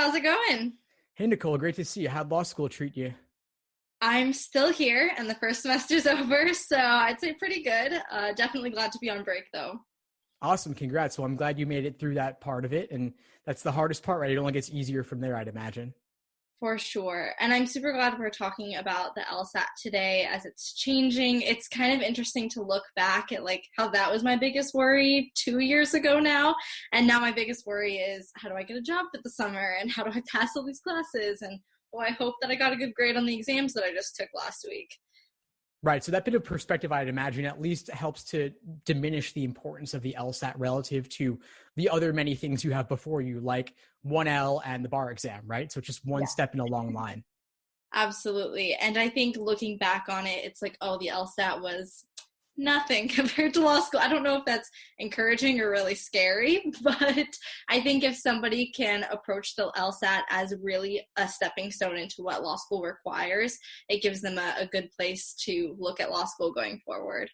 how's it going? Hey, Nicole, great to see you. How'd law school treat you? I'm still here and the first semester's over, so I'd say pretty good. Definitely glad to be on break though. Awesome. Congrats. Well, I'm glad you made it through that part of it. And that's the hardest part, right? It only gets easier from there, I'd imagine. For sure. And I'm super glad we're talking about the LSAT today as it's changing. It's kind of interesting to look back at like how that was my biggest worry 2 years ago now. And now my biggest worry is how do I get a job for the summer and how do I pass all these classes? And I hope that I got a good grade on the exams that I just took last week. Right. So that bit of perspective, I'd imagine, at least helps to diminish the importance of the LSAT relative to the other many things you have before you, like 1L and the bar exam, right? So it's just one step in a long line. Absolutely. And I think looking back on it, it's like, oh, the LSAT was nothing compared to law school. I don't know if that's encouraging or really scary, but I think if somebody can approach the LSAT as really a stepping stone into what law school requires, it gives them a good place to look at law school going forward.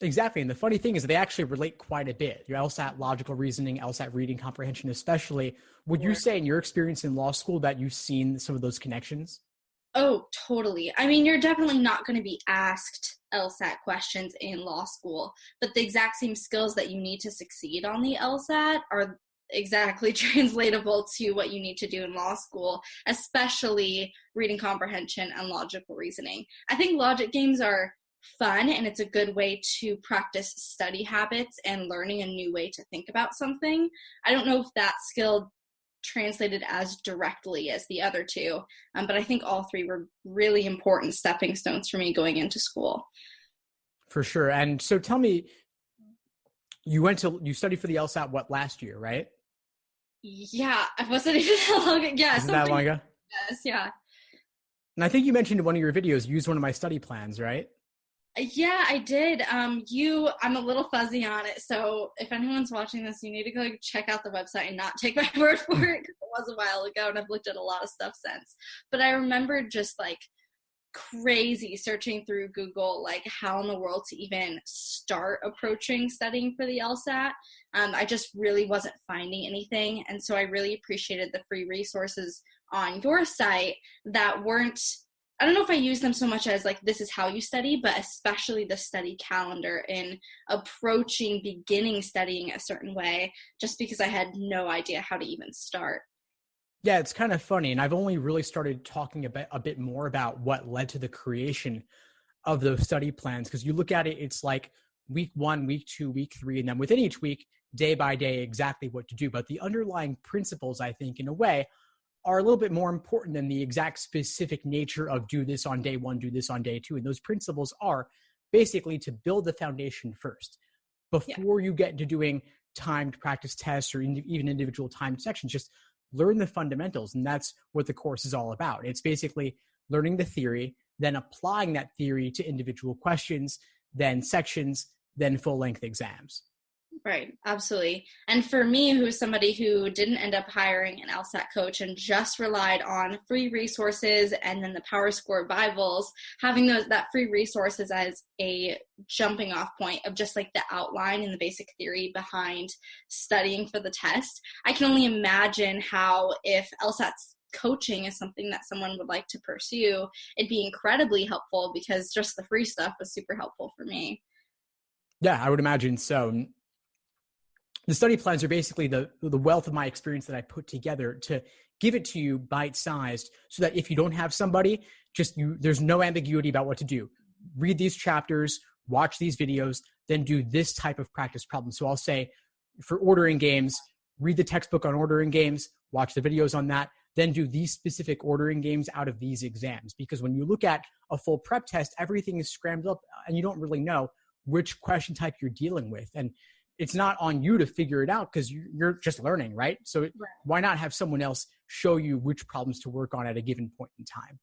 Exactly. And the funny thing is they actually relate quite a bit. Your LSAT logical reasoning, LSAT reading comprehension especially. Would you say in your experience in law school that you've seen some of those connections? Oh, totally. I mean, you're definitely not going to be asked LSAT questions in law school, but the exact same skills that you need to succeed on the LSAT are exactly translatable to what you need to do in law school, especially reading comprehension and logical reasoning. I think logic games are fun and it's a good way to practice study habits and learning a new way to think about something. I don't know if that skill translated as directly as the other two, but I think all three were really important stepping stones for me going into school. For sure. And so tell me, you studied for the LSAT, last year, right? Yeah, I wasn't even that long ago. Yeah, Isn't that long ago? Yes, yeah. And I think you mentioned in one of your videos, use one of my study plans, right? Yeah, I did. I'm a little fuzzy on it, so if anyone's watching this, you need to go check out the website and not take my word for it, because it was a while ago, and I've looked at a lot of stuff since. But I remember just like crazy searching through Google, like how in the world to even start approaching studying for the LSAT. I just really wasn't finding anything, and so I really appreciated the free resources on your site that weren't, I don't know if I use them so much as like, this is how you study, but especially the study calendar in beginning studying a certain way, just because I had no idea how to even start. Yeah, it's kind of funny. And I've only really started talking a bit more about what led to the creation of those study plans. Because you look at it, it's like week 1, week 2, week 3, and then within each week, day by day, exactly what to do. But the underlying principles, I think, in a way, are a little bit more important than the exact specific nature of do this on day 1, do this on day 2. And those principles are basically to build the foundation first before you get into doing timed practice tests or even individual timed sections. Just learn the fundamentals. And that's what the course is all about. It's basically learning the theory, then applying that theory to individual questions, then sections, then full-length exams. Right, absolutely. And for me, who's somebody who didn't end up hiring an LSAT coach and just relied on free resources and then the PowerScore Bibles, having that free resources as a jumping off point of just like the outline and the basic theory behind studying for the test, I can only imagine how if LSAT's coaching is something that someone would like to pursue, it'd be incredibly helpful because just the free stuff was super helpful for me. Yeah, I would imagine so. The study plans are basically the wealth of my experience that I put together to give it to you bite-sized so that if you don't have somebody, there's no ambiguity about what to do. Read these chapters, watch these videos, then do this type of practice problem. So I'll say for ordering games, read the textbook on ordering games, watch the videos on that, then do these specific ordering games out of these exams. Because when you look at a full prep test, everything is scrambled up and you don't really know which question type you're dealing with. And it's not on you to figure it out because you're just learning, right? So why not have someone else show you which problems to work on at a given point in time?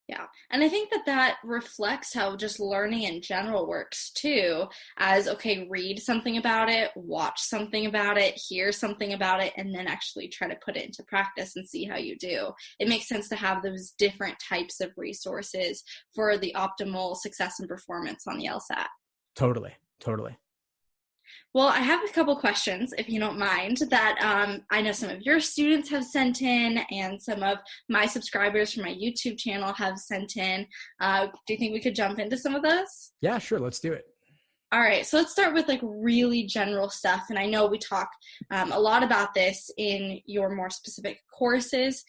Yeah. And I think that reflects how just learning in general works too, as, okay, read something about it, watch something about it, hear something about it, and then actually try to put it into practice and see how you do. It makes sense to have those different types of resources for the optimal success and performance on the LSAT. Totally. Well, I have a couple questions, if you don't mind, that I know some of your students have sent in and some of my subscribers from my YouTube channel have sent in. Do you think we could jump into some of those? Yeah, sure. Let's do it. All right, so let's start with like really general stuff. And I know we talk a lot about this in your more specific courses.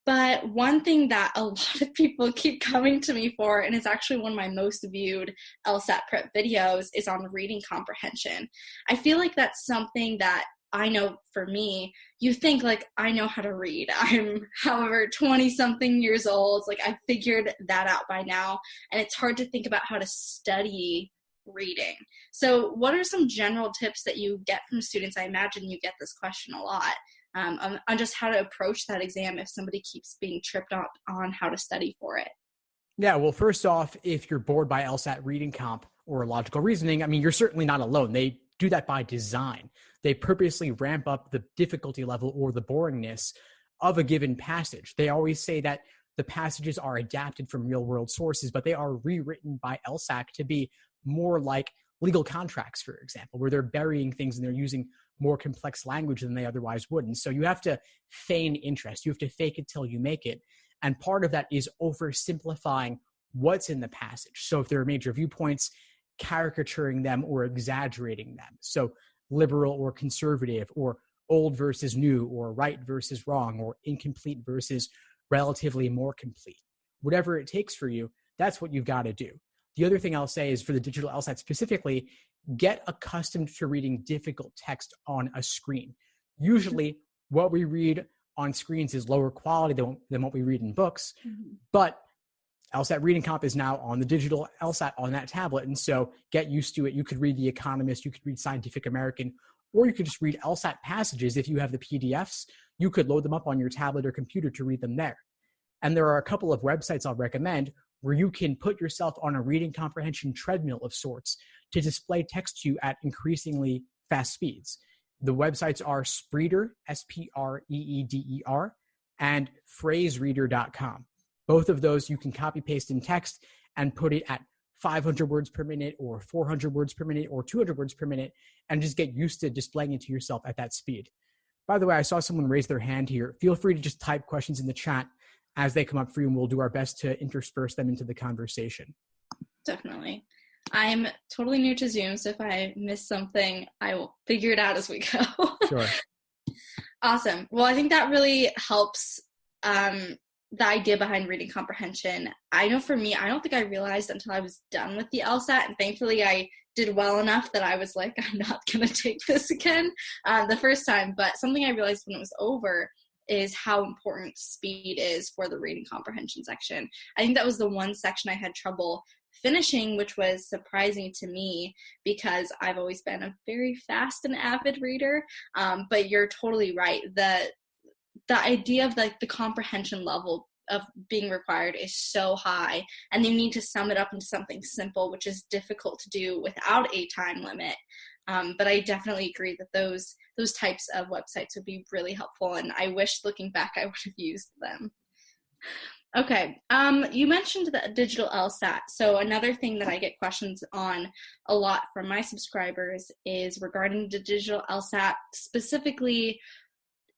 But one thing that a lot of people keep coming to me for, and is actually one of my most viewed LSAT prep videos, is on reading comprehension. I feel like that's something that I know for me, you think like, I know how to read. I'm, however, 20 something years old. Like I figured that out by now. And it's hard to think about how to study reading. So what are some general tips that you get from students? I imagine you get this question a lot on just how to approach that exam if somebody keeps being tripped up on how to study for it. Yeah, well, first off, if you're bored by LSAT reading comp or logical reasoning, I mean, you're certainly not alone. They do that by design. They purposely ramp up the difficulty level or the boringness of a given passage. They always say that the passages are adapted from real world sources, but they are rewritten by LSAC to be more like legal contracts, for example, where they're burying things and they're using more complex language than they otherwise would. And so you have to feign interest. You have to fake it till you make it. And part of that is oversimplifying what's in the passage. So if there are major viewpoints, caricaturing them or exaggerating them. So liberal or conservative, or old versus new, or right versus wrong, or incomplete versus relatively more complete. Whatever it takes for you, that's what you've got to do. The other thing I'll say is, for the digital LSAT specifically, get accustomed to reading difficult text on a screen. Usually what we read on screens is lower quality than what we read in books, but LSAT reading comp is now on the digital LSAT on that tablet. And so get used to it. You could read The Economist, you could read Scientific American, or you could just read LSAT passages. If you have the PDFs, you could load them up on your tablet or computer to read them there. And there are a couple of websites I'll recommend where you can put yourself on a reading comprehension treadmill of sorts to display text to you at increasingly fast speeds. The websites are Spreeder, Spreeder, and phrasereader.com. Both of those you can copy paste in text and put it at 500 words per minute or 400 words per minute or 200 words per minute, and just get used to displaying it to yourself at that speed. By the way, I saw someone raise their hand here. Feel free to just type questions in the chat as they come up for you, and we'll do our best to intersperse them into the conversation. Definitely. I'm totally new to Zoom, so if I miss something, I will figure it out as we go. Sure. Awesome. Well, I think that really helps the idea behind reading comprehension. I know for me, I don't think I realized until I was done with the LSAT, and thankfully I did well enough that I was like, I'm not going to take this again the first time. But something I realized when it was over is how important speed is for the reading comprehension section. I think that was the one section I had trouble finishing, which was surprising to me because I've always been a very fast and avid reader. But you're totally right. The idea of like the comprehension level of being required is so high, and you need to sum it up into something simple, which is difficult to do without a time limit. But I definitely agree that those types of websites would be really helpful, and I wish looking back I would have used them. Okay, you mentioned the digital LSAT. So another thing that I get questions on a lot from my subscribers is regarding the digital LSAT. Specifically,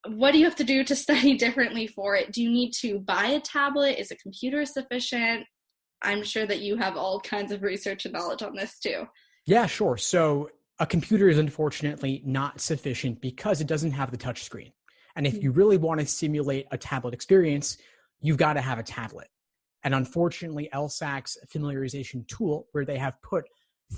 what do you have to do to study differently for it? Do you need to buy a tablet? Is a computer sufficient? I'm sure that you have all kinds of research and knowledge on this too. Yeah, sure. So a computer is unfortunately not sufficient because it doesn't have the touch screen. And if you really want to simulate a tablet experience, you've got to have a tablet. And unfortunately, LSAC's familiarization tool, where they have put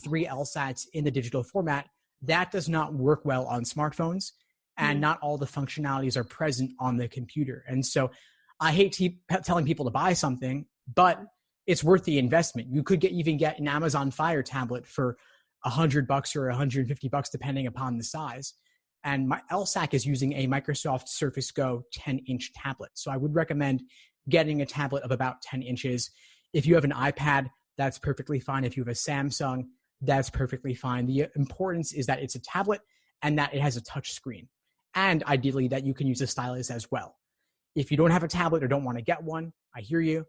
3 LSATs in the digital format, that does not work well on smartphones, and not all the functionalities are present on the computer. And so I hate telling people to buy something, but it's worth the investment. You could even get an Amazon Fire tablet for $100 or $150, depending upon the size. And my LSAC is using a Microsoft Surface Go 10-inch tablet. So I would recommend getting a tablet of about 10 inches. If you have an iPad, that's perfectly fine. If you have a Samsung, that's perfectly fine. The importance is that it's a tablet and that it has a touch screen. And ideally that you can use a stylus as well. If you don't have a tablet or don't want to get one, I hear you.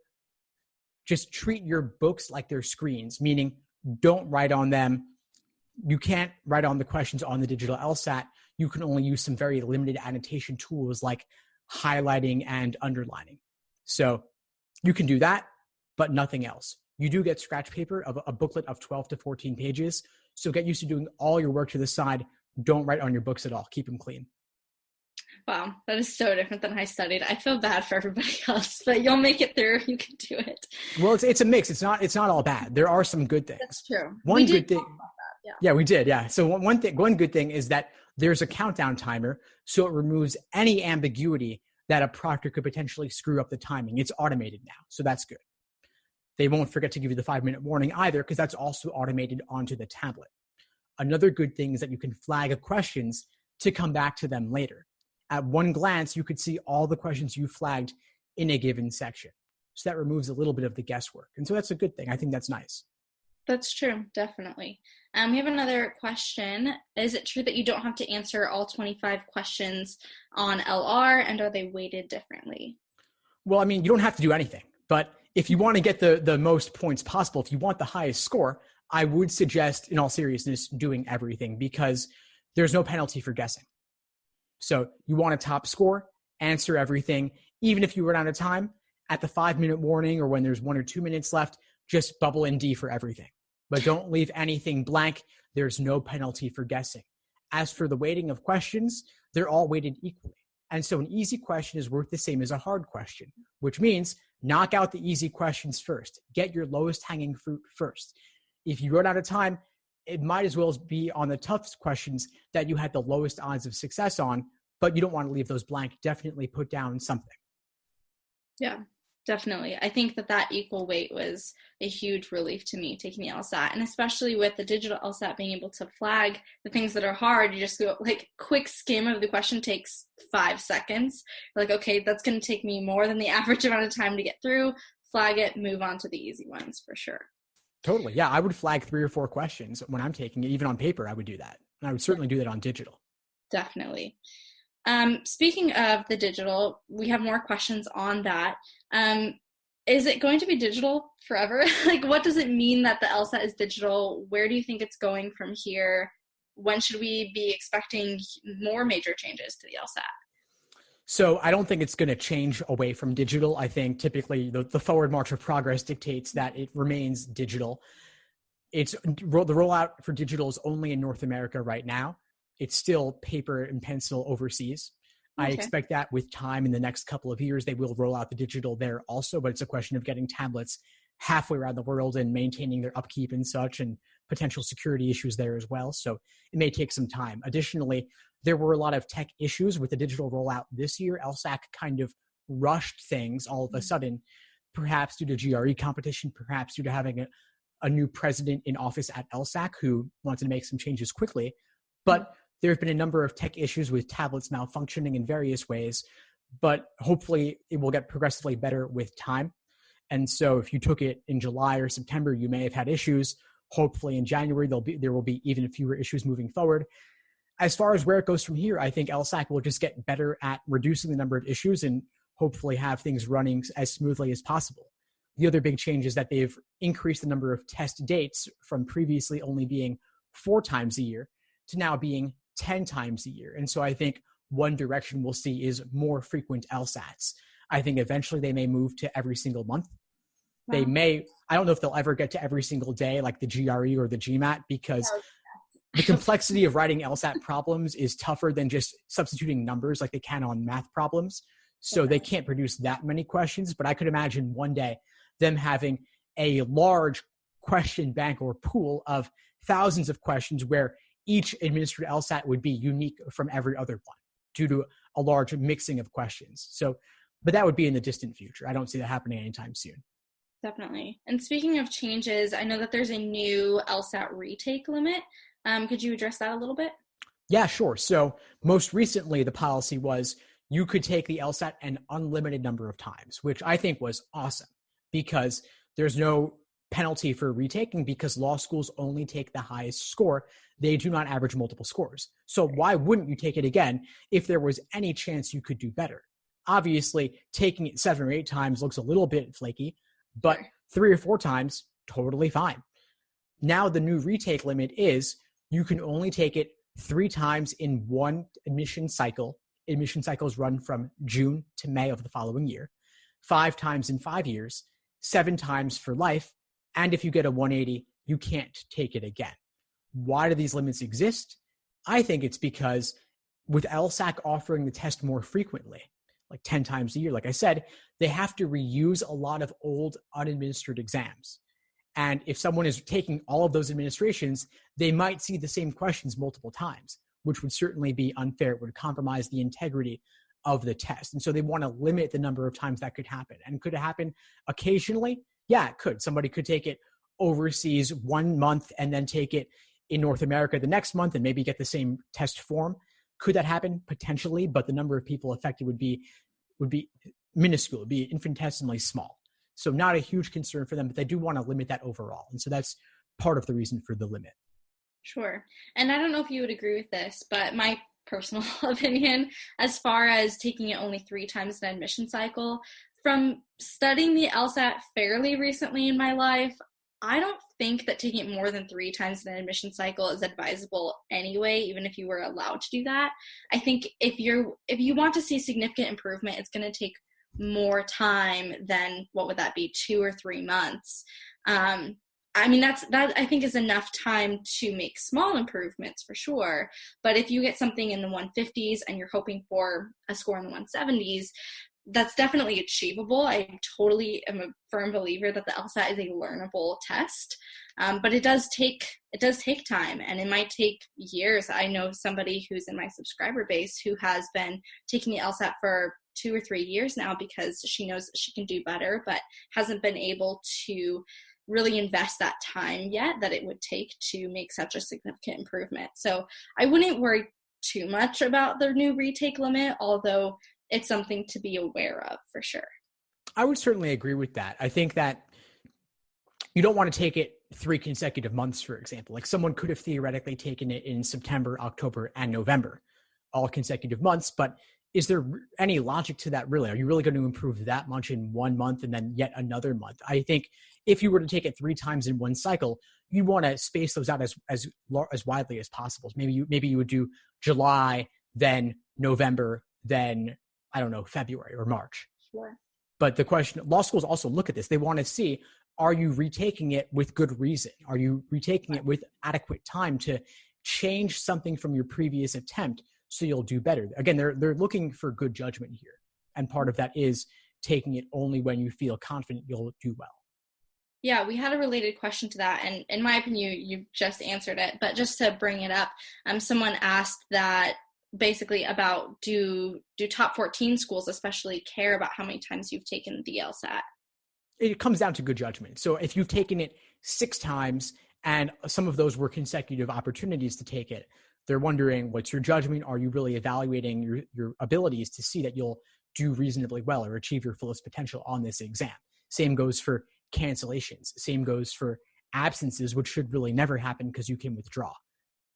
Just treat your books like they're screens, meaning don't write on them, you can't write on the questions on the digital LSAT. You can only use some very limited annotation tools like highlighting and underlining. So you can do that, but nothing else. You do get scratch paper of a booklet of 12 to 14 pages. So get used to doing all your work to the side. Don't write on your books at all. Keep them clean. Wow, that is so different than I studied. I feel bad for everybody else, but you'll make it through. You can do it. Well, it's a mix. It's not all bad. There are some good things. That's true. One good thing. Yeah, we did. Yeah. So one good thing is that there's a countdown timer, so it removes any ambiguity that a proctor could potentially screw up the timing. It's automated now, so that's good. They won't forget to give you the 5-minute warning either, because that's also automated onto the tablet. Another good thing is that you can flag questions to come back to them later. At one glance, you could see all the questions you flagged in a given section. So that removes a little bit of the guesswork. And so that's a good thing. I think that's nice. That's true, definitely. We have another question. Is it true that you don't have to answer all 25 questions on LR, and are they weighted differently? Well, I mean, you don't have to do anything. But if you want to get the most points possible, if you want the highest score, I would suggest, in all seriousness, doing everything, because there's no penalty for guessing. So you want a top score, answer everything. Even if you run out of time, at the 5-minute warning or when there's 1 or 2 minutes left, just bubble in D for everything. But don't leave anything blank. There's no penalty for guessing. As for the weighting of questions, they're all weighted equally. And so an easy question is worth the same as a hard question, which means knock out the easy questions first. Get your lowest hanging fruit first. If you run out of time, it might as well be on the toughest questions that you had the lowest odds of success on, but you don't want to leave those blank. Definitely put down something. Yeah, definitely. I think that equal weight was a huge relief to me taking the LSAT, and especially with the digital LSAT being able to flag the things that are hard. You just go like quick skim of the question takes 5 seconds. You're like, okay, that's going to take me more than the average amount of time to get through. Flag it, move on to the easy ones for sure. Totally. Yeah, I would flag 3 or 4 questions when I'm taking it. Even on paper, I would do that. And I would certainly do that on digital. Definitely. Speaking of the digital, we have more questions on that. Is it going to be digital forever? Like, what does it mean that the LSAT is digital? Where do you think it's going from here? When should we be expecting more major changes to the LSAT? So I don't think it's going to change away from digital. I think typically the forward march of progress dictates that it remains digital. The rollout for digital is only in North America right now. It's still paper and pencil overseas. Okay. I expect that with time in the next couple of years, they will roll out the digital there also, but it's a question of getting tablets halfway around the world and maintaining their upkeep and such, and potential security issues there as well. So it may take some time. Additionally, there were a lot of tech issues with the digital rollout this year. LSAC kind of rushed things all of a sudden, perhaps due to GRE competition, perhaps due to having a new president in office at LSAC who wanted to make some changes quickly. But there have been a number of tech issues with tablets malfunctioning in various ways, but hopefully it will get progressively better with time. And so if you took it in July or September, you may have had issues. Hopefully in January, there will be even fewer issues moving forward. As far as where it goes from here, I think LSAC will just get better at reducing the number of issues and hopefully have things running as smoothly as possible. The other big change is that they've increased the number of test dates from previously only being 4 times a year to now being 10 times a year. And so I think one direction we'll see is more frequent LSATs. I think eventually they may move to every single month. Wow. I don't know if they'll ever get to every single day like the GRE or the GMAT, because the complexity of writing LSAT problems is tougher than just substituting numbers like they can on math problems. So they can't produce that many questions, but I could imagine one day them having a large question bank or pool of thousands of questions where each administered LSAT would be unique from every other one due to a large mixing of questions. So, but that would be in the distant future. I don't see that happening anytime soon. Definitely. And speaking of changes, I know that there's a new LSAT retake limit. Could you address that a little bit? Yeah, sure. So most recently, the policy was you could take the LSAT an unlimited number of times, which I think was awesome because there's no penalty for retaking because law schools only take the highest score. They do not average multiple scores. So why wouldn't you take it again if there was any chance you could do better? Obviously, taking it 7 or 8 times looks a little bit flaky, but 3 or 4 times, totally fine. Now the new retake limit is you can only take it 3 times in one admission cycle. Admission cycles run from June to May of the following year, 5 times in 5 years, 7 times for life, and if you get a 180, you can't take it again. Why do these limits exist? I think it's because with LSAC offering the test more frequently, like 10 times a year, like I said, they have to reuse a lot of old unadministered exams. And if someone is taking all of those administrations, they might see the same questions multiple times, which would certainly be unfair. It would compromise the integrity of the test. And so they want to limit the number of times that could happen. And could it happen occasionally? Yeah, it could. Somebody could take it overseas 1 month and then take it in North America the next month and maybe get the same test form. Could that happen? Potentially, but the number of people affected would be minuscule, would be infinitesimally small. So not a huge concern for them, but they do want to limit that overall. And so that's part of the reason for the limit. Sure. And I don't know if you would agree with this, but my personal opinion, as far as taking it only 3 times an admission cycle, from studying the LSAT fairly recently in my life, I don't think that taking it more than 3 times in an admission cycle is advisable anyway, even if you were allowed to do that. I think if you want to see significant improvement, it's going to take more time than, what would that be, 2 or 3 months. I mean, that I think is enough time to make small improvements for sure. But if you get something in the 150s and you're hoping for a score in the 170s, that's definitely achievable. I totally am a firm believer that the LSAT is a learnable test, but it does take time, and it might take years. I know somebody who's in my subscriber base who has been taking the LSAT for 2 or 3 years now because she knows she can do better, but hasn't been able to really invest that time yet that it would take to make such a significant improvement. So I wouldn't worry too much about the new retake limit, although it's something to be aware of for sure. I would certainly agree with that. I think that you don't want to take it 3 consecutive months, for example. Like someone could have theoretically taken it in September, October, and November, all consecutive months, but is there any logic to that really? Are you really going to improve that much in 1 month and then yet another month? I think if you were to take it 3 times in one cycle, you want to space those out as widely as possible. Maybe you would do July, then November, then I don't know, February or March. Sure. But the question, law schools also look at this. They want to see, are you retaking it with good reason? Are you retaking it with adequate time to change something from your previous attempt so you'll do better? Again, they're looking for good judgment here. And part of that is taking it only when you feel confident you'll do well. Yeah, we had a related question to that, and in my opinion, you just answered it. But just to bring it up, someone asked that basically about do top 14 schools especially care about how many times you've taken the LSAT? It comes down to good judgment. So if you've taken it 6 times and some of those were consecutive opportunities to take it, they're wondering, what's your judgment? Are you really evaluating your abilities to see that you'll do reasonably well or achieve your fullest potential on this exam? Same goes for cancellations. Same goes for absences, which should really never happen because you can withdraw.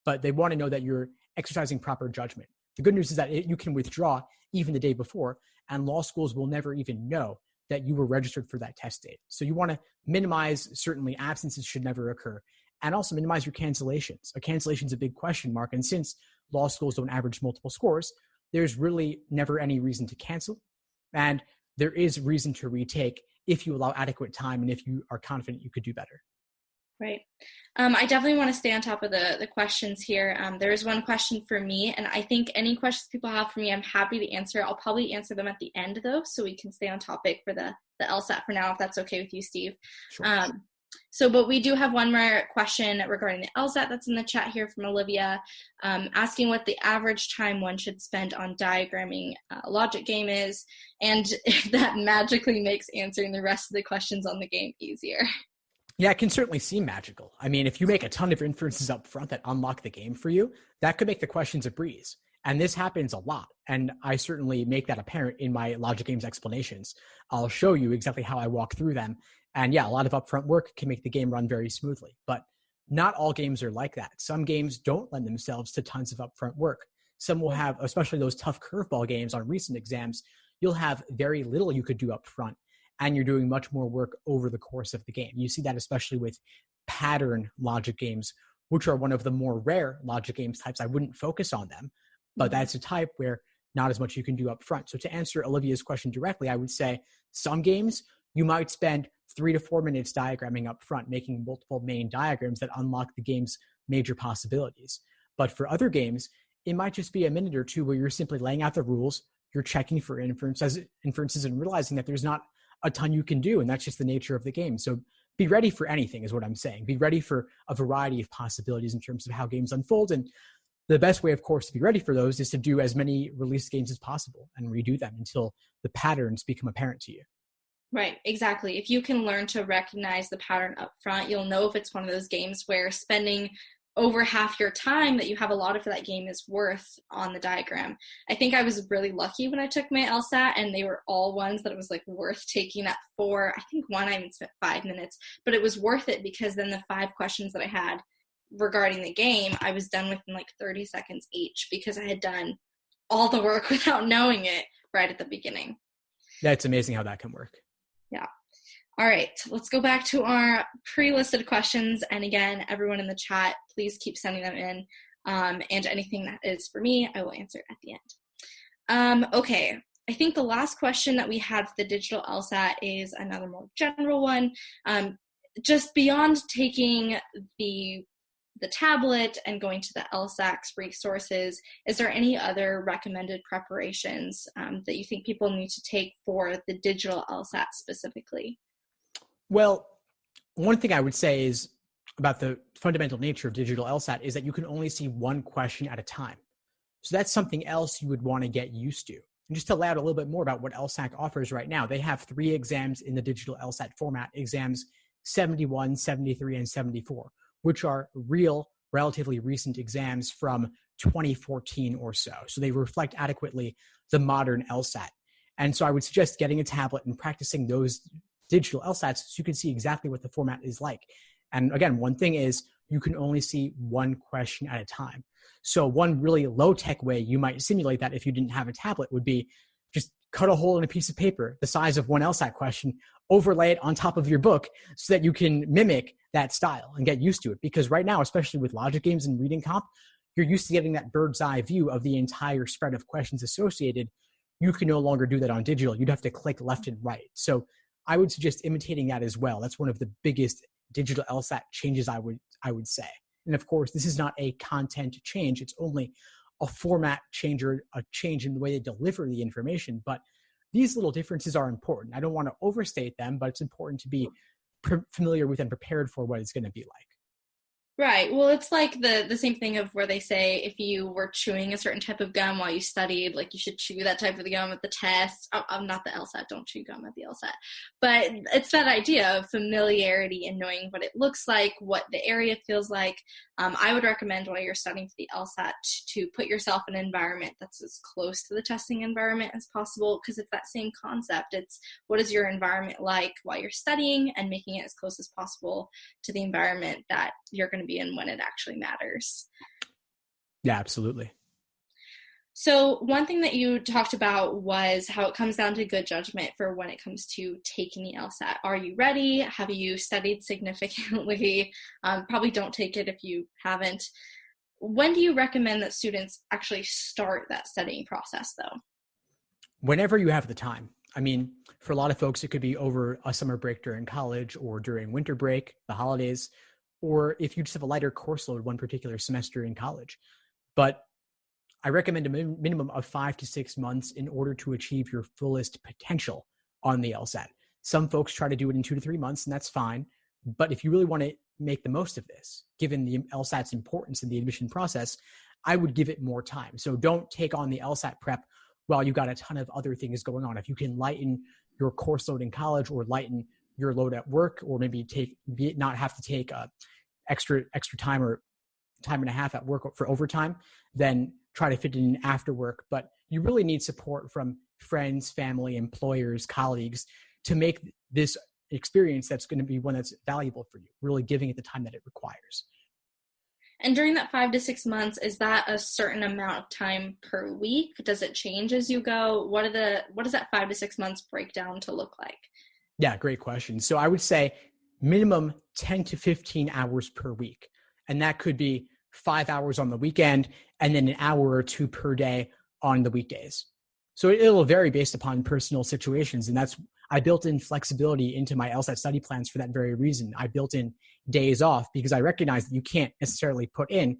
But they want to know that you're exercising proper judgment. The good news is that you can withdraw even the day before, and law schools will never even know that you were registered for that test date. So you want to minimize, certainly absences should never occur, and also minimize your cancellations. A cancellation is a big question mark, and since law schools don't average multiple scores, there's really never any reason to cancel, and there is reason to retake if you allow adequate time and if you are confident you could do better. Right. I definitely want to stay on top of the questions here. There is one question for me, and I think any questions people have for me, I'm happy to answer. I'll probably answer them at the end, though, so we can stay on topic for the LSAT for now, if that's okay with you, Steve. Sure. But we do have one more question regarding the LSAT that's in the chat here from Olivia, asking what the average time one should spend on diagramming a logic game is, and if that magically makes answering the rest of the questions on the game easier. Yeah, it can certainly seem magical. I mean, if you make a ton of inferences up front that unlock the game for you, that could make the questions a breeze. And this happens a lot. And I certainly make that apparent in my logic games explanations. I'll show you exactly how I walk through them. And yeah, a lot of upfront work can make the game run very smoothly. But not all games are like that. Some games don't lend themselves to tons of upfront work. Some will have, especially those tough curveball games on recent exams, you'll have very little you could do up front. And you're doing much more work over the course of the game. You see that especially with pattern logic games which are one of the more rare logic games types. I wouldn't focus on them, but that's a type where not as much you can do up front. So to answer Olivia's question directly, I would say some games you might spend 3 to 4 minutes diagramming up front, making multiple main diagrams that unlock the game's major possibilities. But for other games, it might just be a minute or two where you're simply laying out the rules, you're checking for inferences and realizing that there's not a ton you can do, and that's just the nature of the game. So be ready for anything is what I'm saying. Be ready for a variety of possibilities in terms of how games unfold. And the best way, of course, to be ready for those is to do as many released games as possible and redo them until the patterns become apparent to you. Right, exactly. If you can learn to recognize the pattern up front, you'll know if it's one of those games where spending over half your time that you have allotted for that game is worth on the diagram. I think I was really lucky when I took my LSAT, and they were all ones that it was like worth taking that for. I think one I even spent 5 minutes, but it was worth it because then the 5 questions that I had regarding the game, I was done within like 30 seconds each because I had done all the work without knowing it right at the beginning. Yeah, it's amazing how that can work. Yeah. All right, let's go back to our pre-listed questions. And again, everyone in the chat, please keep sending them in. And anything that is for me, I will answer at the end. Okay, I think the last question that we had for the digital LSAT is another more general one. Just beyond taking the tablet and going to the LSAT resources, is there any other recommended preparations that you think people need to take for the digital LSAT specifically? Well, one thing I would say is about the fundamental nature of digital LSAT is that you can only see one question at a time. So that's something else you would want to get used to. And just to lay out a little bit more about what LSAT offers right now, they have 3 exams in the digital LSAT format, exams 71, 73, and 74, which are relatively recent exams from 2014 or so. So they reflect adequately the modern LSAT. And so I would suggest getting a tablet and practicing those digital LSATs so you can see exactly what the format is like. And again, one thing is you can only see one question at a time. So one really low-tech way you might simulate that if you didn't have a tablet would be just cut a hole in a piece of paper the size of one LSAT question, overlay it on top of your book so that you can mimic that style and get used to it. Because right now, especially with logic games and reading comp, you're used to getting that bird's eye view of the entire spread of questions associated. You can no longer do that on digital. You'd have to click left and right. So I would suggest imitating that as well. That's one of the biggest digital LSAT changes I would say. And of course, this is not a content change. It's only a format change or a change in the way they deliver the information. But these little differences are important. I don't want to overstate them, but it's important to be familiar with and prepared for what it's going to be like. Right. Well, it's like the same thing of where they say if you were chewing a certain type of gum while you studied, like you should chew that type of gum at the test. I'm not the LSAT, don't chew gum at the LSAT. But it's that idea of familiarity and knowing what it looks like, what the area feels like. I would recommend while you're studying for the LSAT to put yourself in an environment that's as close to the testing environment as possible, because it's that same concept. It's what is your environment like while you're studying and making it as close as possible to the environment that you're going to be in when it actually matters. Yeah, absolutely. So one thing that you talked about was how it comes down to good judgment for when it comes to taking the LSAT. Are you ready? Have you studied significantly? Probably don't take it if you haven't. When do you recommend that students actually start that studying process, though? Whenever you have the time. I mean, for a lot of folks, it could be over a summer break during college or during winter break, the holidays, or if you just have a lighter course load one particular semester in college. But I recommend a minimum of 5 to 6 months in order to achieve your fullest potential on the LSAT. Some folks try to do it in 2 to 3 months, and that's fine. But if you really want to make the most of this, given the LSAT's importance in the admission process, I would give it more time. So don't take on the LSAT prep while you've got a ton of other things going on. If you can lighten your course load in college or lighten your load at work, or maybe not have to take extra time or time and a half at work for overtime, then try to fit it in after work. But you really need support from friends, family, employers, colleagues to make this experience that's going to be one that's valuable for you, really giving it the time that it requires. And during that 5 to 6 months, is that a certain amount of time per week? Does it change as you go? What does that 5 to 6 months breakdown to look like? Yeah, great question. So I would say minimum 10 to 15 hours per week. And that could be 5 hours on the weekend and then an hour or two per day on the weekdays. So it'll vary based upon personal situations. And I built in flexibility into my LSAT study plans for that very reason. I built in days off because I recognize that you can't necessarily put in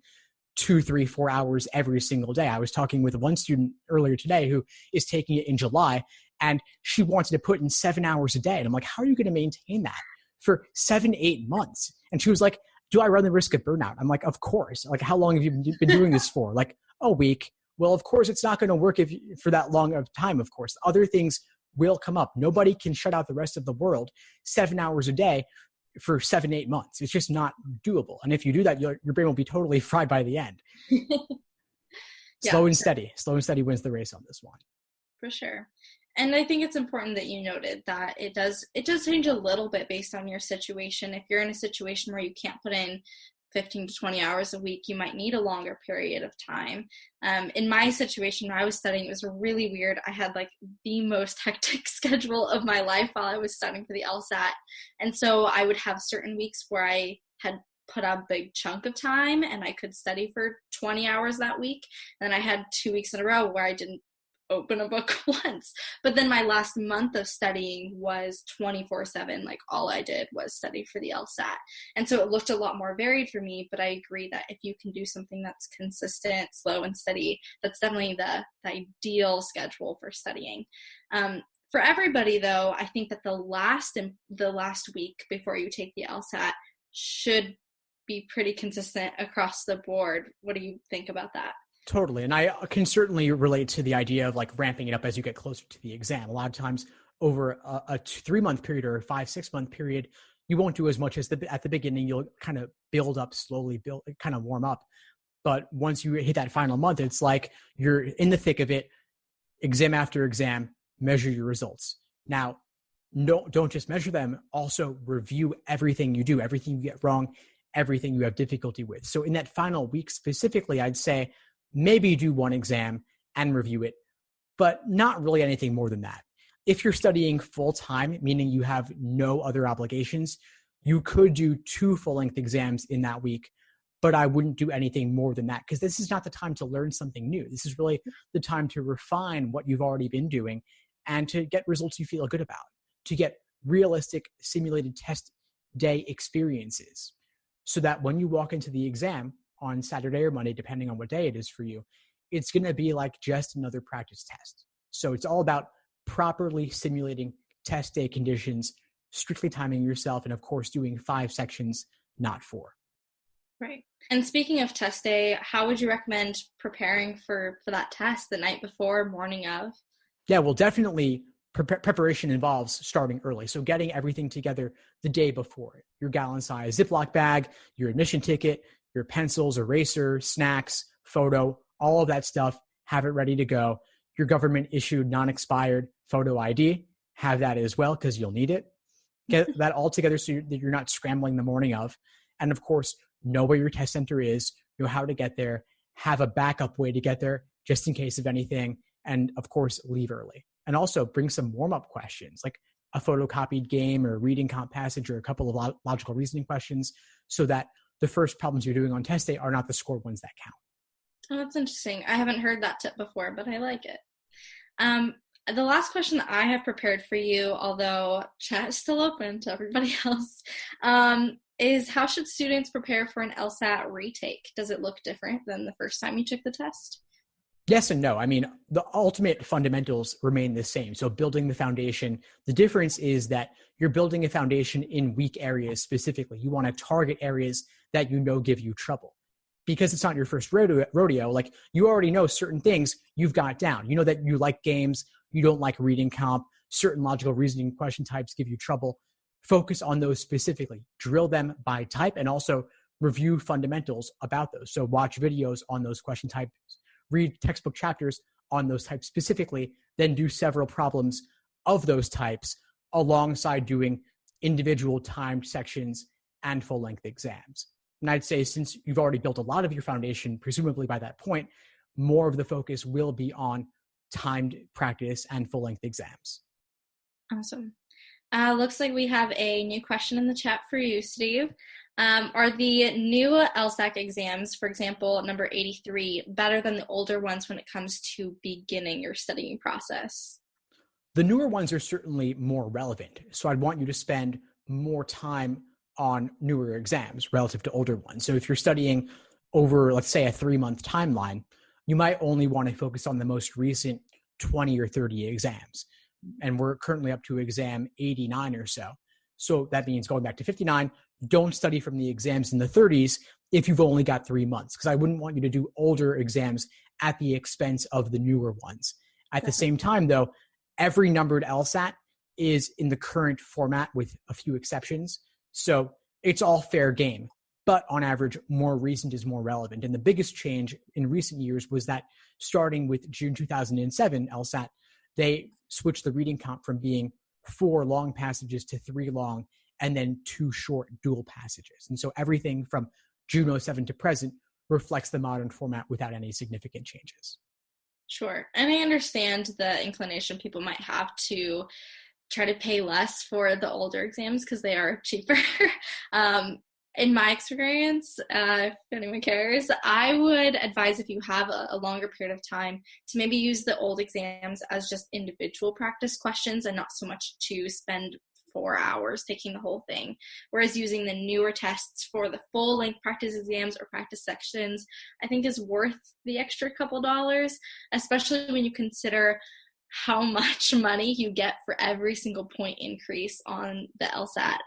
2, 3, 4 hours every single day. I was talking with one student earlier today who is taking it in July, and she wanted to put in 7 hours a day. And I'm like, how are you going to maintain that for 7, 8 months? And she was like, do I run the risk of burnout? I'm like, of course. Like, how long have you been doing this for? Like, a week. Well, of course, it's not going to work for that long of time, of course. Other things will come up. Nobody can shut out the rest of the world 7 hours a day for 7, 8 months. It's just not doable. And if you do that, your brain will be totally fried by the end. Slow and steady wins the race on this one. For sure. And I think it's important that you noted that it does change a little bit based on your situation. If you're in a situation where you can't put in 15 to 20 hours a week, you might need a longer period of time. In my situation where I was studying, it was really weird. I had like the most hectic schedule of my life while I was studying for the LSAT. And so I would have certain weeks where I had put a big chunk of time and I could study for 20 hours that week. And I had 2 weeks in a row where I didn't open a book once. But then my last month of studying was 24/7. Like, all I did was study for the LSAT. And so it looked a lot more varied for me, but I agree that if you can do something that's consistent, slow, and steady, that's definitely the ideal schedule for studying. For everybody, though, I think that the last week before you take the LSAT should be pretty consistent across the board. What do you think about that? Totally. And I can certainly relate to the idea of like ramping it up as you get closer to the exam. A lot of times over a 3-month period or a 5-6 month period, you won't do as much as at the beginning. You'll kind of build up slowly, kind of warm up. But once you hit that final month, it's like you're in the thick of it, exam after exam, measure your results. Now, don't just measure them, also review everything you do, everything you get wrong, everything you have difficulty with. So in that final week specifically, I'd say, maybe do one exam and review it, but not really anything more than that. If you're studying full time, meaning you have no other obligations, you could do 2 full-length exams in that week, but I wouldn't do anything more than that because this is not the time to learn something new. This is really the time to refine what you've already been doing and to get results you feel good about, to get realistic simulated test day experiences so that when you walk into the exam on Saturday or Monday, depending on what day it is for you, it's going to be like just another practice test. So it's all about properly simulating test day conditions, strictly timing yourself, and of course doing 5 sections, not 4. Right. And speaking of test day, how would you recommend preparing for that test the night before, morning of? Yeah, well, definitely preparation involves starting early. So getting everything together the day before. Your gallon-size Ziploc bag, your admission ticket, your pencils, eraser, snacks, photo, all of that stuff, have it ready to go. Your government-issued, non-expired photo ID, have that as well because you'll need it. Get that all together so that you're not scrambling the morning of. And of course, know where your test center is, know how to get there, have a backup way to get there just in case of anything, and of course, leave early. And also bring some warm-up questions like a photocopied game or a reading comp passage or a couple of logical reasoning questions so that the first problems you're doing on test day are not the scored ones that count. Oh, that's interesting. I haven't heard that tip before, but I like it. The last question that I have prepared for you, although chat is still open to everybody else, is how should students prepare for an LSAT retake? Does it look different than the first time you took the test? Yes and no. I mean, the ultimate fundamentals remain the same. So building the foundation, the difference is that you're building a foundation in weak areas specifically. You want to target areas that you know give you trouble. Because it's not your first rodeo, like you already know certain things you've got down. You know that you like games, you don't like reading comp, certain logical reasoning question types give you trouble. Focus on those specifically. Drill them by type and also review fundamentals about those. So watch videos on those question types. Read textbook chapters on those types specifically, then do several problems of those types alongside doing individual timed sections and full-length exams. And I'd say since you've already built a lot of your foundation, presumably by that point, more of the focus will be on timed practice and full-length exams. Awesome. Looks like we have a new question in the chat for you, Steve. Are the new LSAT exams, for example, number 83, better than the older ones when it comes to beginning your studying process? The newer ones are certainly more relevant. So I'd want you to spend more time on newer exams relative to older ones. So if you're studying over, let's say, a 3-month timeline, you might only want to focus on the most recent 20 or 30 exams. And we're currently up to exam 89 or so. So that means going back to 59, don't study from the exams in the 30s if you've only got 3 months, because I wouldn't want you to do older exams at the expense of the newer ones. At the same time, though, every numbered LSAT is in the current format with a few exceptions. So it's all fair game. But on average, more recent is more relevant. And the biggest change in recent years was that starting with June 2007 LSAT, they switched the reading count from being 4 long passages to 3 long and then 2 short dual passages. And so everything from June '07 to present reflects the modern format without any significant changes. Sure. And I understand the inclination people might have to try to pay less for the older exams because they are cheaper. In my experience, if anyone cares, I would advise, if you have a longer period of time, to maybe use the old exams as just individual practice questions and not so much to spend 4 hours taking the whole thing. Whereas using the newer tests for the full length practice exams or practice sections, I think is worth the extra couple dollars, especially when you consider how much money you get for every single point increase on the LSAT.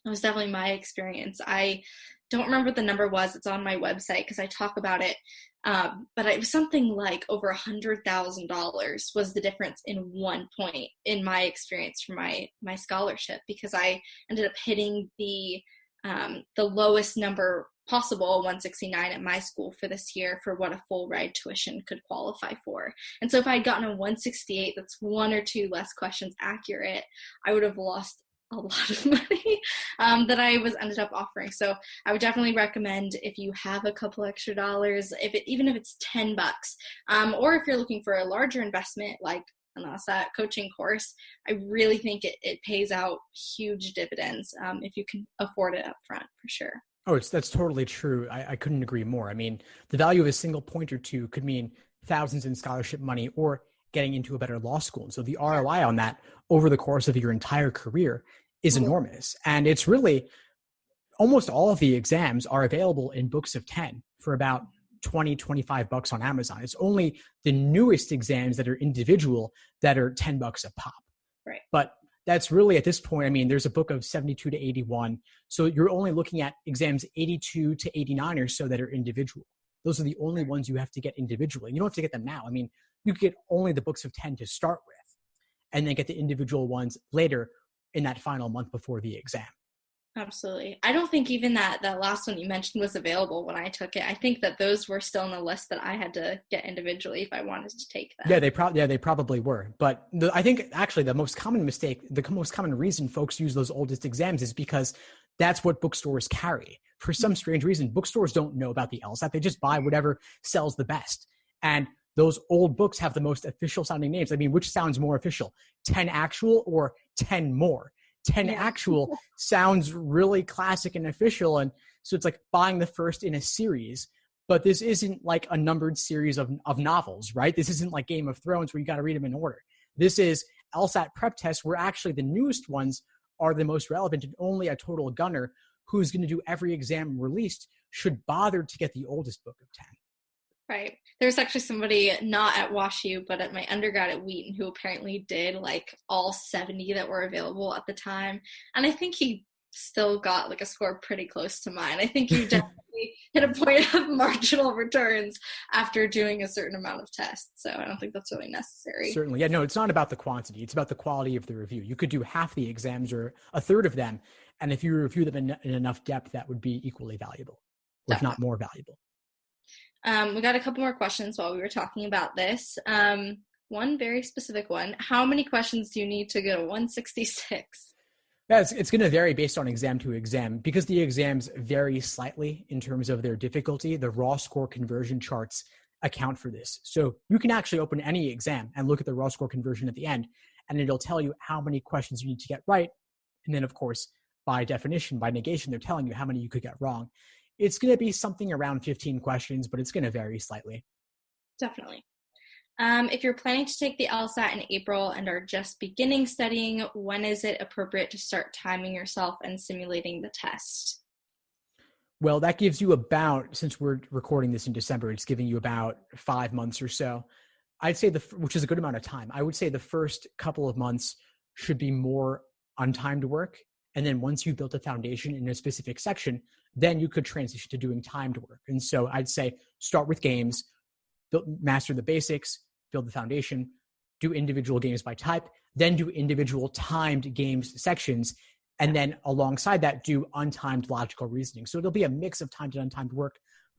That was definitely my experience. I don't remember what the number was. It's on my website because I talk about it. But it was something like over $100,000 was the difference in 1 point in my experience for my scholarship, because I ended up hitting the lowest number possible, 169 at my school for this year, for what a full ride tuition could qualify for. And so if I had gotten a 168, that's 1 or 2 less questions accurate, I would have lost a lot of money that I was ended up offering. So I would definitely recommend, if you have a couple extra dollars, even if it's $10, or if you're looking for a larger investment like an LSAT coaching course, I really think it pays out huge dividends if you can afford it up front, for sure. Oh, that's totally true. I couldn't agree more. I mean, the value of a single point or two could mean thousands in scholarship money or getting into a better law school. And so the ROI on that over the course of your entire career is enormous. And it's really, almost all of the exams are available in books of 10 for about $20-25 on Amazon. It's only the newest exams that are individual that are $10 a pop. Right. But that's really, at this point, I mean, there's a book of 72 to 81. So you're only looking at exams 82 to 89 or so that are individual. Those are the only ones you have to get individually. You don't have to get them now. I mean, you get only the books of 10 to start with, and then get the individual ones later in that final month before the exam. Absolutely. I don't think even that last one you mentioned was available when I took it. I think that those were still on the list that I had to get individually if I wanted to take them. Yeah, they probably were. But I think actually the most common mistake, the most common reason folks use those oldest exams is because that's what bookstores carry. For some strange reason, bookstores don't know about the LSAT. They just buy whatever sells the best. And those old books have the most official sounding names. I mean, which sounds more official, 10 actual or 10 more? 10 actual sounds really classic and official. And so it's like buying the first in a series, but this isn't like a numbered series of novels, right? This isn't like Game of Thrones where you got to read them in order. This is LSAT prep tests where actually the newest ones are the most relevant, and only a total gunner who's going to do every exam released should bother to get the oldest book of 10. Right. There's actually somebody not at WashU, but at my undergrad at Wheaton, who apparently did like all 70 that were available at the time. And I think he still got like a score pretty close to mine. I think you definitely hit a point of marginal returns after doing a certain amount of tests. So I don't think that's really necessary. Certainly. Yeah, no, it's not about the quantity. It's about the quality of the review. You could do half the exams or a third of them. And if you review them in enough depth, that would be equally valuable, or if not more valuable. We got a couple more questions while we were talking about this. One very specific one. How many questions do you need to go to 166? Yeah, it's going to vary based on exam to exam. Because the exams vary slightly in terms of their difficulty, the raw score conversion charts account for this. So you can actually open any exam and look at the raw score conversion at the end, and it'll tell you how many questions you need to get right. And then, of course, by definition, by negation, they're telling you how many you could get wrong. It's going to be something around 15 questions, but it's going to vary slightly. Definitely. If you're planning to take the LSAT in April and are just beginning studying, when is it appropriate to start timing yourself and simulating the test? Well, that gives you about, since we're recording this in December, it's giving you about 5 months or so. I'd say which is a good amount of time. I would say the first couple of months should be more untimed work. And then once you've built a foundation in a specific section, then you could transition to doing timed work. And so I'd say start with games, master the basics, build the foundation, do individual games by type, then do individual timed games sections. And then alongside that, do untimed logical reasoning. So it'll be a mix of timed and untimed work,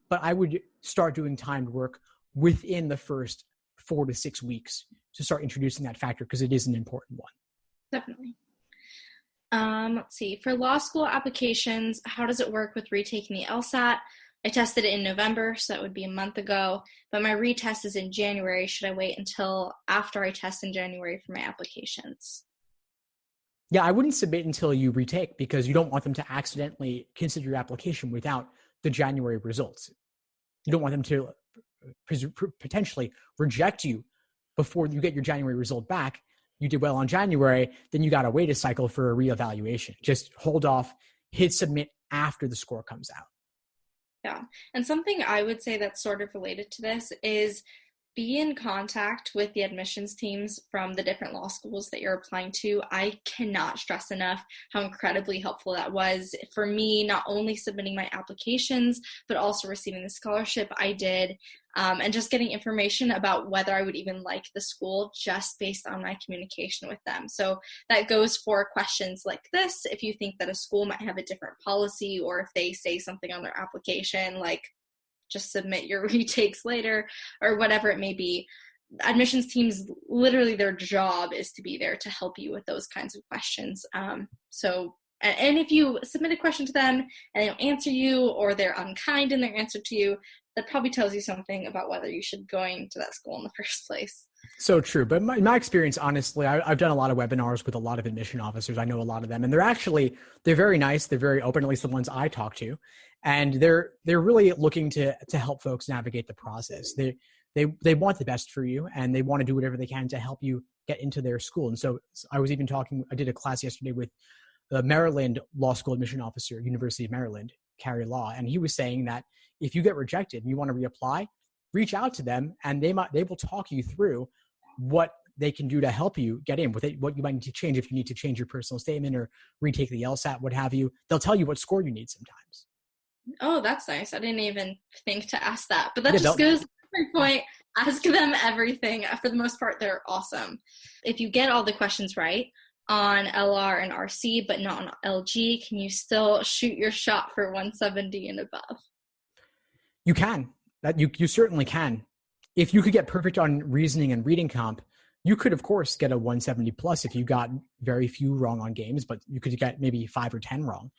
but I would start doing timed work within the first 4 to 6 weeks to start introducing that factor because it is an important one. Definitely. Let's see. For law school applications, how does it work with retaking the LSAT? I tested it in November, so that would be a month ago, but my retest is in January. Should I wait until after I test in January for my applications? Yeah, I wouldn't submit until you retake because you don't want them to accidentally consider your application without the January results. You don't want them to potentially reject you before you get your January result back. You did well on January, then you got to wait a cycle for a reevaluation. Just hold off, hit submit after the score comes out. Yeah. And something I would say that's sort of related to this is be in contact with the admissions teams from the different law schools that you're applying to. I cannot stress enough how incredibly helpful that was for me, not only submitting my applications, but also receiving the scholarship I did, and just getting information about whether I would even like the school just based on my communication with them. So that goes for questions like this. If you think that a school might have a different policy, or if they say something on their application, like just submit your retakes later or whatever it may be. Admissions teams, literally their job is to be there to help you with those kinds of questions. And if you submit a question to them and they don't answer you, or they're unkind in their answer to you, that probably tells you something about whether you should go to that school in the first place. So true. But in my experience, honestly, I've done a lot of webinars with a lot of admission officers. I know a lot of them, and they're very nice. They're very open, at least the ones I talk to. And they're really looking to help folks navigate the process. They want the best for you, and they want to do whatever they can to help you get into their school. And so I did a class yesterday with the Maryland Law School admission officer, University of Maryland, Carey Law. And he was saying that if you get rejected and you want to reapply, reach out to them, and they will talk you through what they can do to help you get in, what you might need to change if you need to change your personal statement or retake the LSAT, what have you. They'll tell you what score you need sometimes. Oh, that's nice. I didn't even think to ask that. But that just goes to my point. Ask them everything. For the most part, they're awesome. If you get all the questions right on LR and RC, but not on LG, can you still shoot your shot for 170 and above? You can. You certainly can. If you could get perfect on reasoning and reading comp, you could, of course, get a 170 plus if you got very few wrong on games, but you could get maybe 5 or 10 wrong.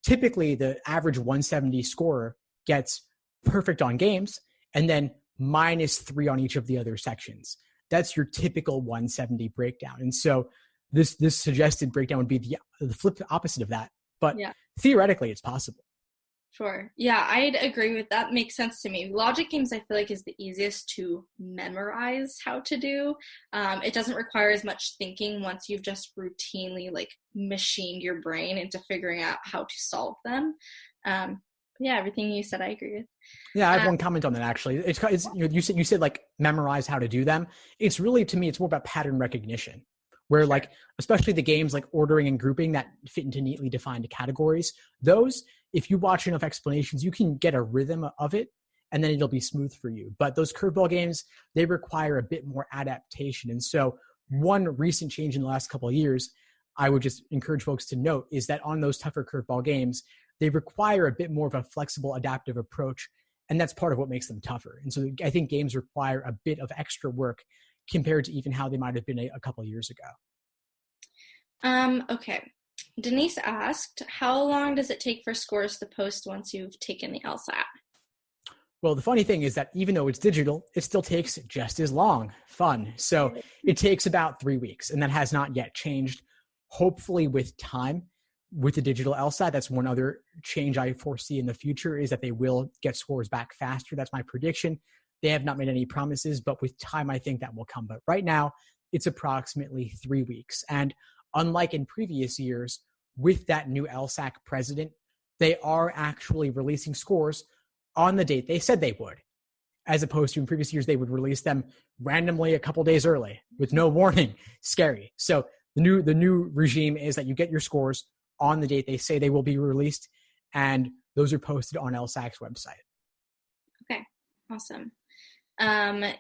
Typically, the average 170 scorer gets perfect on games and then -3 on each of the other sections. That's your typical 170 breakdown. And so this suggested breakdown would be the flip opposite of that. But theoretically, it's possible. Sure. Yeah, I'd agree with that. Makes sense to me. Logic games, I feel like, is the easiest to memorize how to do. It doesn't require as much thinking once you've just routinely machined your brain into figuring out how to solve them. Yeah, everything you said, I agree with. Yeah, I have one comment on that actually. It's you said memorize how to do them. It's really, to me, it's more about pattern recognition. Where especially the games like ordering and grouping that fit into neatly defined categories, those, if you watch enough explanations, you can get a rhythm of it and then it'll be smooth for you. But those curveball games, they require a bit more adaptation. And so one recent change in the last couple of years, I would just encourage folks to note, is that on those tougher curveball games, they require a bit more of a flexible, adaptive approach. And that's part of what makes them tougher. And so I think games require a bit of extra work compared to even how they might have been a couple of years ago. Okay. Denise asked, how long does it take for scores to post once you've taken the LSAT? Well, the funny thing is that even though it's digital, it still takes just as long. Fun. So it takes about 3 weeks, and that has not yet changed. Hopefully with time, with the digital LSAT. That's one other change I foresee in the future, is that they will get scores back faster. That's my prediction. They have not made any promises, but with time, I think that will come. But right now, it's approximately 3 weeks. And unlike in previous years, with that new LSAC president, they are actually releasing scores on the date they said they would, as opposed to in previous years, they would release them randomly a couple days early with no warning. Scary. So the new regime is that you get your scores on the date they say they will be released, and those are posted on LSAC's website. Okay, awesome.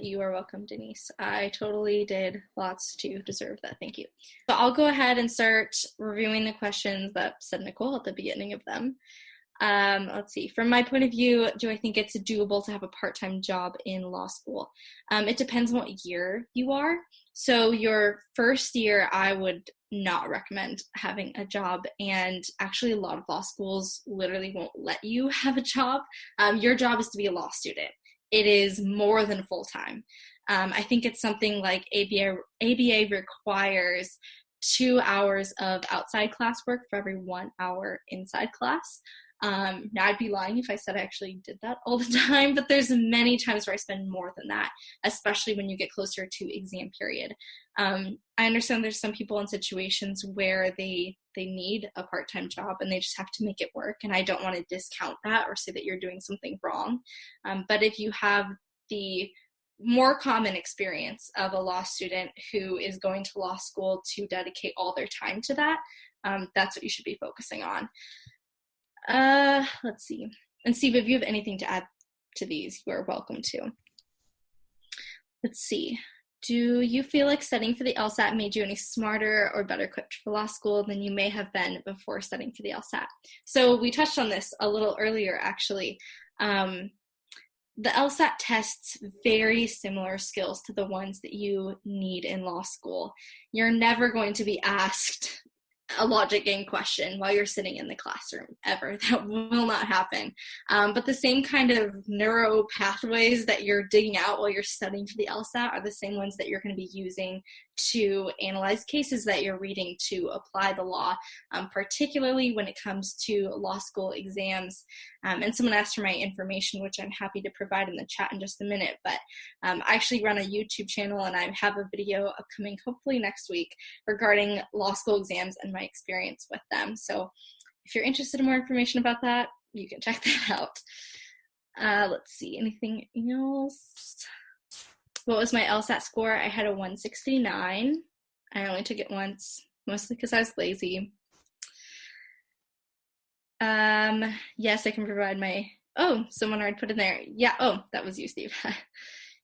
You are welcome, Denise. I totally did lots to deserve that. Thank you. So I'll go ahead and start reviewing the questions that said Nicole at the beginning of them. Let's see. From my point of view, do I think it's doable to have a part-time job in law school? It depends on what year you are. So your first year, I would not recommend having a job. And actually, a lot of law schools literally won't let you have a job. Your job is to be a law student. It is more than full-time. I think it's something like ABA requires 2 hours of outside classwork for every 1 hour inside class. Now, I'd be lying if I said I actually did that all the time, but there's many times where I spend more than that, especially when you get closer to exam period. I understand there's some people in situations where they need a part-time job and they just have to make it work, and I don't want to discount that or say that you're doing something wrong. But if you have the more common experience of a law student who is going to law school to dedicate all their time to that, that's what you should be focusing on. Let's see. And Steve, if you have anything to add to these, you are welcome to. Let's see. Do you feel like studying for the LSAT made you any smarter or better equipped for law school than you may have been before studying for the LSAT? So we touched on this a little earlier, actually. The LSAT tests very similar skills to the ones that you need in law school. You're never going to be asked a logic game question while you're sitting in the classroom, ever. That will not happen. But the same kind of neuro pathways that you're digging out while you're studying for the LSAT are the same ones that you're going to be using to analyze cases that you're reading to apply the law, particularly when it comes to law school exams. And someone asked for my information, which I'm happy to provide in the chat in just a minute. But I actually run a YouTube channel, and I have a video upcoming hopefully next week regarding law school exams and my experience with them. So if you're interested in more information about that, you can check that out. Let's see, anything else? What was my LSAT score? I had a 169. I only took it once, mostly because I was lazy. Yes, I can provide my, someone already put in there. Yeah, that was you, Steve.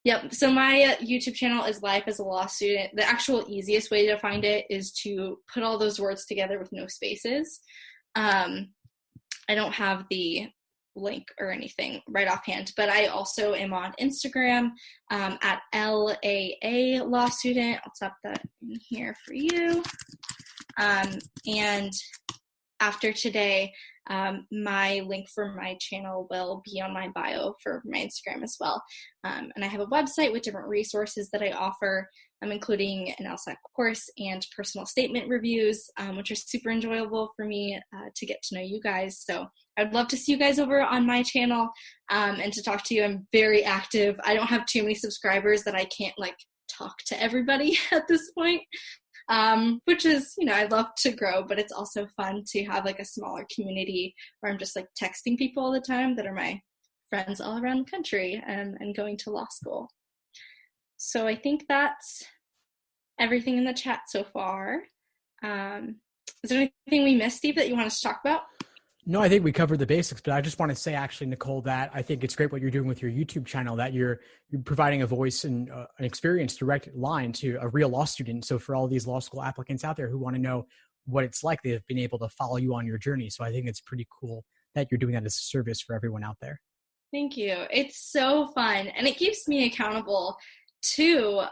Yep, so my YouTube channel is Life as a Law Student. The actual easiest way to find it is to put all those words together with no spaces. I don't have the link or anything right offhand, but I also am on Instagram at LAA Law Student. I'll tap that in here for you. And after today, my link for my channel will be on my bio for my Instagram as well. And I have a website with different resources that I offer, including an LSAT course and personal statement reviews, which are super enjoyable for me to get to know you guys. So I'd love to see you guys over on my channel and to talk to you. I'm very active. I don't have too many subscribers that I can't talk to everybody at this point. Which is, I'd love to grow, but it's also fun to have a smaller community where I'm just texting people all the time that are my friends all around the country and going to law school. So I think that's everything in the chat so far. Is there anything we missed, Steve, that you want us to talk about? No, I think we covered the basics, but I just want to say, actually, Nicole, that I think it's great what you're doing with your YouTube channel, that you're providing a voice and an experience, direct line to a real law student. So for all these law school applicants out there who want to know what it's like, they've been able to follow you on your journey. So I think it's pretty cool that you're doing that as a service for everyone out there. Thank you. It's so fun. And it keeps me accountable too,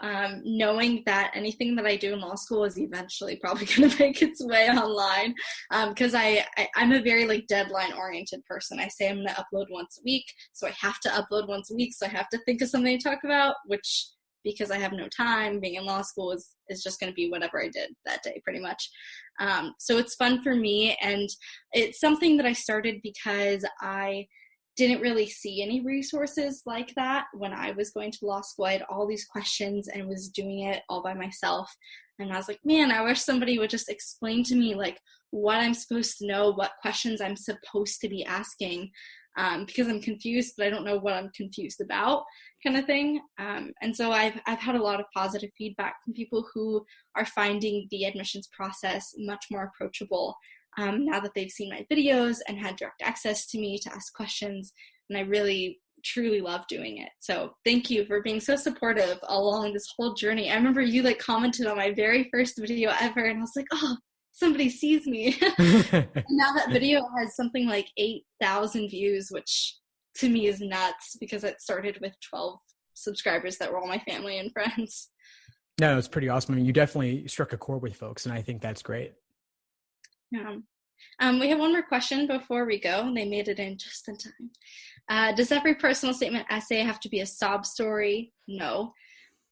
knowing that anything that I do in law school is eventually probably going to make its way online, because I'm a very deadline oriented person. I say I'm going to upload once a week, so I have to upload once a week, so I have to think of something to talk about, which because I have no time. Being in law school is just going to be whatever I did that day, pretty much. So it's fun for me, and it's something that I started because I didn't really see any resources like that when I was going to law school. I had all these questions and was doing it all by myself. And I was like, man, I wish somebody would just explain to me like what I'm supposed to know, what questions I'm supposed to be asking, because I'm confused, but I don't know what I'm confused about, kind of thing. And so I've had a lot of positive feedback from people who are finding the admissions process much more approachable now that they've seen my videos and had direct access to me to ask questions. And I really, truly love doing it. So thank you for being so supportive along this whole journey. I remember you like commented on my very first video ever, and I was like, oh, somebody sees me. Now that video has something like 8,000 views, which to me is nuts because it started with 12 subscribers that were all my family and friends. No, it's pretty awesome. I mean, you definitely struck a chord with folks, and I think that's great. Yeah. We have one more question before we go. They made it in just in time. Does every personal statement essay have to be a sob story? No.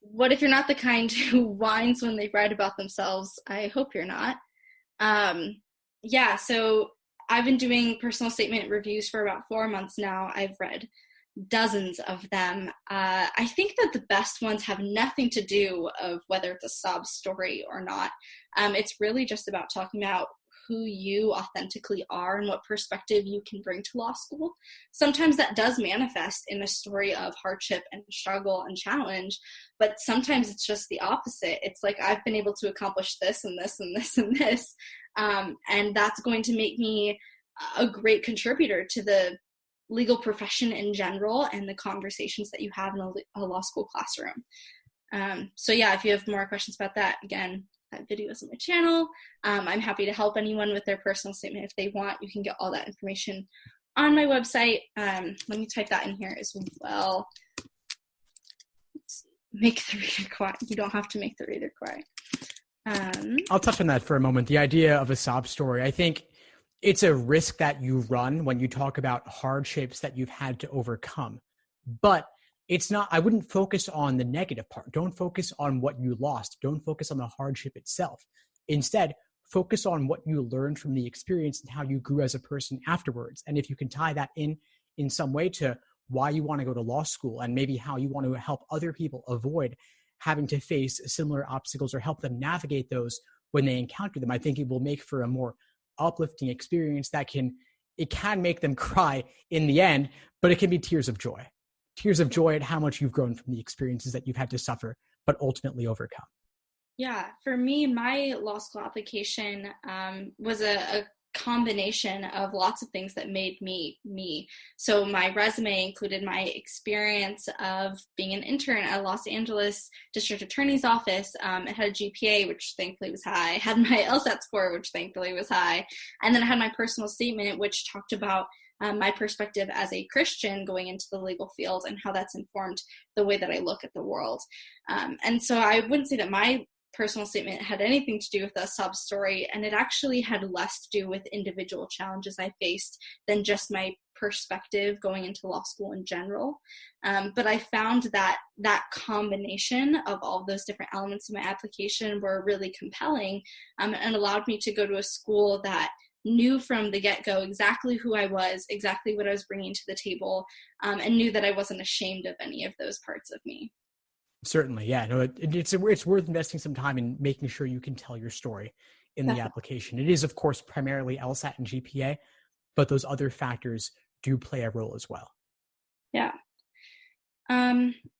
What if you're not the kind who whines when they write about themselves? I hope you're not. Yeah, so I've been doing personal statement reviews for about 4 months now. I've read dozens of them. I think that the best ones have nothing to do of whether it's a sob story or not. It's really just about talking about who you authentically are and what perspective you can bring to law school. Sometimes that does manifest in a story of hardship and struggle and challenge, but sometimes it's just the opposite. It's like, I've been able to accomplish this and this and this and this, and that's going to make me a great contributor to the legal profession in general and the conversations that you have in a law school classroom. So yeah, if you have more questions about that, again, that video is on my channel. I'm happy to help anyone with their personal statement if they want. You can get all that information on my website. Let me type that in here as well. Let's see. Make the reader quiet. You don't have to make the reader quiet. I'll touch on that for a moment. The idea of a sob story, I think it's a risk that you run when you talk about hardships that you've had to overcome. But it's not, I wouldn't focus on the negative part. Don't focus on what you lost. Don't focus on the hardship itself. Instead, focus on what you learned from the experience and how you grew as a person afterwards. And if you can tie that in some way to why you want to go to law school and maybe how you want to help other people avoid having to face similar obstacles or help them navigate those when they encounter them, I think it will make for a more uplifting experience that can make them cry in the end, but it can be tears of joy. Tears of joy at how much you've grown from the experiences that you've had to suffer, but ultimately overcome. Yeah, for me, my law school application was a combination of lots of things that made me me. So my resume included my experience of being an intern at Los Angeles District Attorney's Office. It had a GPA, which thankfully was high. I had my LSAT score, which thankfully was high. And then I had my personal statement, which talked about my perspective as a Christian going into the legal field and how that's informed the way that I look at the world. And so I wouldn't say that my personal statement had anything to do with the sob story, and it actually had less to do with individual challenges I faced than just my perspective going into law school in general. But I found that that combination of all those different elements of my application were really compelling, and allowed me to go to a school that knew from the get-go exactly who I was, exactly what I was bringing to the table, and knew that I wasn't ashamed of any of those parts of me. Certainly, yeah. No, it's worth investing some time in making sure you can tell your story in the application. It is, of course, primarily LSAT and GPA, but those other factors do play a role as well. Yeah.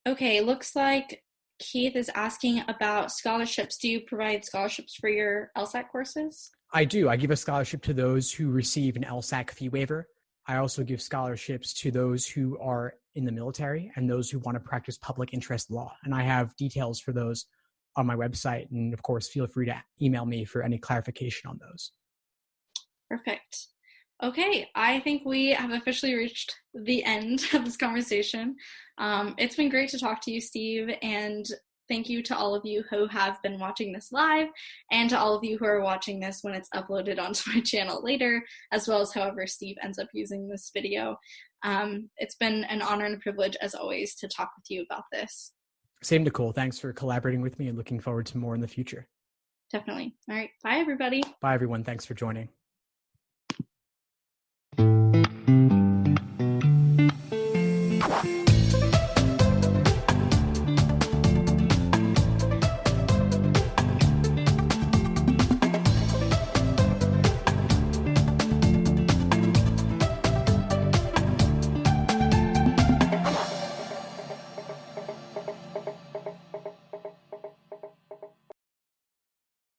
Okay, looks like Keith is asking about scholarships. Do you provide scholarships for your LSAT courses? I do. I give a scholarship to those who receive an LSAC fee waiver. I also give scholarships to those who are in the military and those who want to practice public interest law. And I have details for those on my website. And of course, feel free to email me for any clarification on those. Perfect. Okay, I think we have officially reached the end of this conversation. It's been great to talk to you, Steve, and thank you to all of you who have been watching this live and to all of you who are watching this when it's uploaded onto my channel later, as well as however Steve ends up using this video. It's been an honor and a privilege, as always, to talk with you about this. Same, Nicole. Thanks for collaborating with me and looking forward to more in the future. Definitely. All right. Bye, everybody. Bye, everyone. Thanks for joining.